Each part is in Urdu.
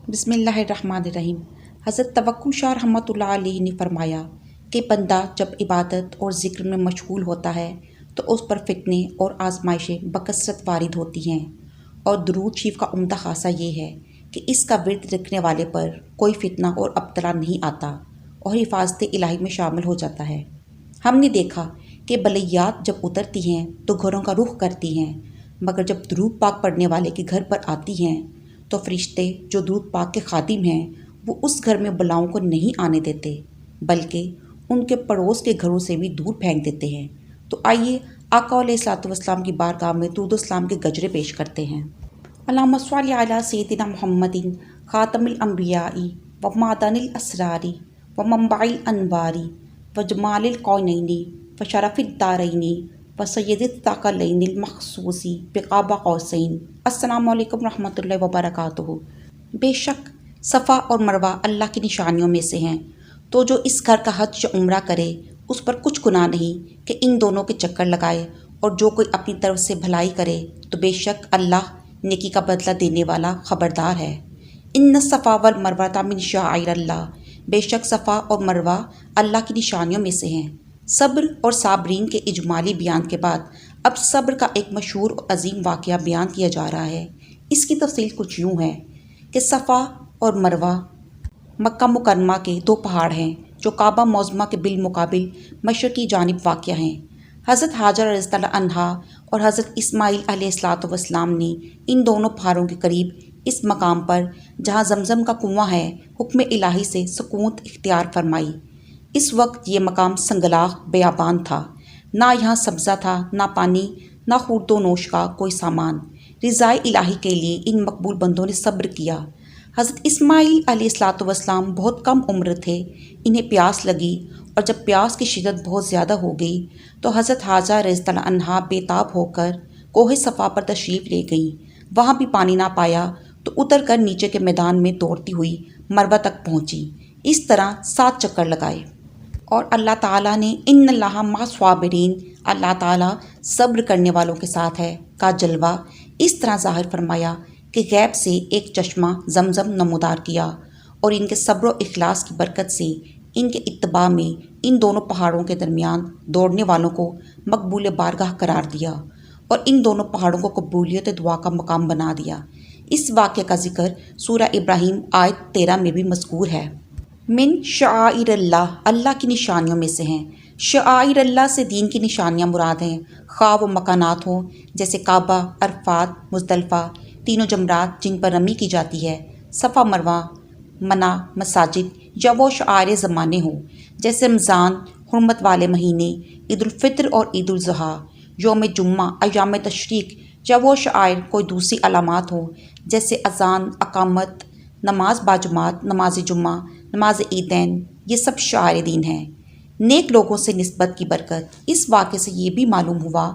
بسم اللہ الرحمن الرحیم۔ حضرت توکل شاہ رحمۃ اللہ علیہ نے فرمایا کہ بندہ جب عبادت اور ذکر میں مشغول ہوتا ہے تو اس پر فتنے اور آزمائشیں بکثرت وارد ہوتی ہیں، اور درود شریف کا عمدہ خاصہ یہ ہے کہ اس کا ورد رکھنے والے پر کوئی فتنہ اور ابتلا نہیں آتا اور حفاظت الہی میں شامل ہو جاتا ہے۔ ہم نے دیکھا کہ بلیات جب اترتی ہیں تو گھروں کا رخ کرتی ہیں، مگر جب درود پاک پڑھنے والے کے گھر پر آتی ہیں تو فرشتے جو درود پاک کے خادم ہیں وہ اس گھر میں بلاؤں کو نہیں آنے دیتے، بلکہ ان کے پڑوس کے گھروں سے بھی دور پھینک دیتے ہیں۔ تو آئیے آقا علیہ الصلوۃ والسلام کی بارگاہ میں درود و سلام کے گجرے پیش کرتے ہیں۔ اللہم صل علی سیدنا محمد خاتم الانبیاء و معدن الاسرار و منبع الانوار و جمال الکونین و شرف الدارین و سید الثقلین المخصوص بقاب قوسین۔ السلام علیکم ورحمۃ اللہ وبرکاتہ۔ بے شک صفا اور مروہ اللہ کی نشانیوں میں سے ہیں، تو جو اس گھر کا حج یا عمرہ کرے اس پر کچھ گناہ نہیں کہ ان دونوں کے چکر لگائے، اور جو کوئی اپنی طرف سے بھلائی کرے تو بے شک اللہ نیکی کا بدلہ دینے والا خبردار ہے۔ ان الصفا والمروہ من شعائر اللہ، بے شک صفا اور مروہ اللہ کی نشانیوں میں سے ہیں۔ صبر اور صابرین کے اجمالی بیان کے بعد اب صبر کا ایک مشہور اور عظیم واقعہ بیان کیا جا رہا ہے۔ اس کی تفصیل کچھ یوں ہے کہ صفا اور مروہ مکہ مکرمہ کے دو پہاڑ ہیں جو کعبہ معظمہ کے بالمقابل مشرقی جانب واقع ہیں۔ حضرت ہاجر رضی اللہ عنہا اور حضرت اسماعیل علیہ الصلوۃ والسلام نے ان دونوں پہاڑوں کے قریب اس مقام پر جہاں زمزم کا کنواں ہے حکم الہی سے سکونت اختیار فرمائی۔ اس وقت یہ مقام سنگلاخ بیابان تھا، نہ یہاں سبزہ تھا، نہ پانی، نہ خورد و نوش کا کوئی سامان۔ رضائے الہی کے لیے ان مقبول بندوں نے صبر کیا۔ حضرت اسماعیل علیہ الصلوۃ والسلام بہت کم عمر تھے، انہیں پیاس لگی، اور جب پیاس کی شدت بہت زیادہ ہو گئی تو حضرت حاجرہ رضی اللہ عنہا بے تاب ہو کر کوہ صفا پر تشریف لے گئیں۔ وہاں بھی پانی نہ پایا تو اتر کر نیچے کے میدان میں دوڑتی ہوئی مروہ تک پہنچی۔ اس طرح 7 چکر لگائے، اور اللہ تعالیٰ نے ان اللہ مع الصابرین، اللہ تعالیٰ صبر کرنے والوں کے ساتھ ہے کا جلوہ اس طرح ظاہر فرمایا کہ غیب سے ایک چشمہ زمزم نمودار کیا، اور ان کے صبر و اخلاص کی برکت سے ان کے اتباع میں ان دونوں پہاڑوں کے درمیان دوڑنے والوں کو مقبول بارگاہ قرار دیا، اور ان دونوں پہاڑوں کو قبولیت دعا کا مقام بنا دیا۔ اس واقعے کا ذکر سورہ ابراہیم آیت 13 میں بھی مذکور ہے۔ من شعائر اللہ، اللہ کی نشانیوں میں سے ہیں۔ شعائر اللہ سے دین کی نشانیاں مراد ہیں، خواہ وہ مکانات ہوں جیسے کعبہ، عرفات، مزدلفہ، تینوں جمرات جن پر رمی کی جاتی ہے، صفا مروہ، منع، مساجد، یا وہ شعائر زمانے ہوں جیسے رمضان، حرمت والے مہینے، عید الفطر اور عید الاضحیٰ، یوم جمعہ، ایام تشریق، یا وہ شعائر کوئی دوسری علامات ہوں جیسے اذان، اقامت، نماز باجماعت، نماز جمعہ، نماز عیدین، یہ سب شعائر دین ہیں۔ نیک لوگوں سے نسبت کی برکت۔ اس واقعے سے یہ بھی معلوم ہوا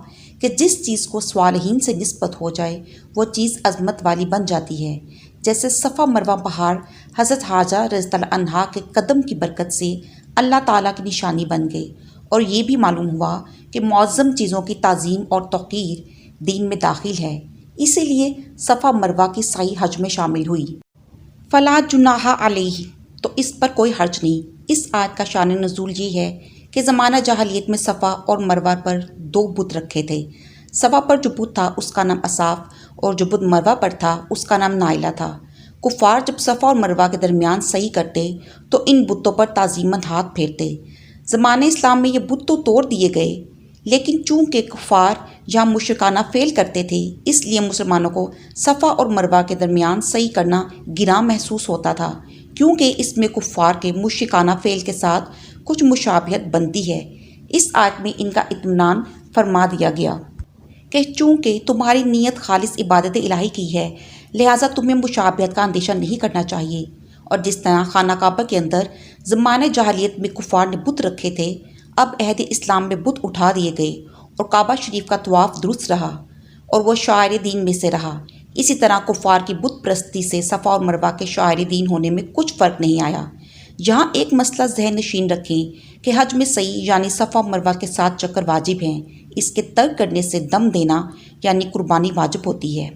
کہ جس چیز کو صالحین سے نسبت ہو جائے وہ چیز عظمت والی بن جاتی ہے، جیسے صفا مروہ پہاڑ حضرت حاجرہ رضی اللہ عنہا کے قدم کی برکت سے اللہ تعالیٰ کی نشانی بن گئی، اور یہ بھی معلوم ہوا کہ معظم چیزوں کی تعظیم اور توقیر دین میں داخل ہے، اسی لیے صفا مروہ کی سعی حج میں شامل ہوئی۔ فلا جناح علیہ، تو اس پر کوئی حرج نہیں۔ اس آیت کا شان نزول یہ ہے کہ زمانہ جاہلیت میں صفا اور مروہ پر 2 بت رکھے تھے۔ صفا پر جو بت تھا اس کا نام اصاف، اور جو بت مروہ پر تھا اس کا نام نائلہ تھا۔ کفار جب صفا اور مروہ کے درمیان سعی کرتے تو ان بتوں پر تعظیماً ہاتھ پھیرتے۔ زمانہ اسلام میں یہ بت تو توڑ دیے گئے، لیکن چونکہ کفار یہاں مشرکانہ فعل کرتے تھے اس لیے مسلمانوں کو صفا اور مروہ کے درمیان سعی کرنا گراں محسوس ہوتا تھا، کیونکہ اس میں کفار کے مشرکانہ فعل کے ساتھ کچھ مشابہت بنتی ہے۔ اس آیت میں ان کا اطمینان فرما دیا گیا کہ چونکہ تمہاری نیت خالص عبادت الہی کی ہے لہٰذا تمہیں مشابہت کا اندیشہ نہیں کرنا چاہیے۔ اور جس طرح خانہ کعبہ کے اندر زمانہ جاہلیت میں کفار نے بت رکھے تھے، اب عہد اسلام میں بت اٹھا دیے گئے اور کعبہ شریف کا طواف درست رہا اور وہ شعائر دین میں سے رہا، اسی طرح کفار کی بت پرستی سے صفا اور مروہ کے شعائر دین ہونے میں کچھ فرق نہیں آیا۔ یہاں ایک مسئلہ ذہن نشین رکھیں کہ حج میں سعی یعنی صفا مروہ کے 7 چکر واجب ہیں، اس کے ترک کرنے سے دم دینا یعنی قربانی واجب ہوتی ہے۔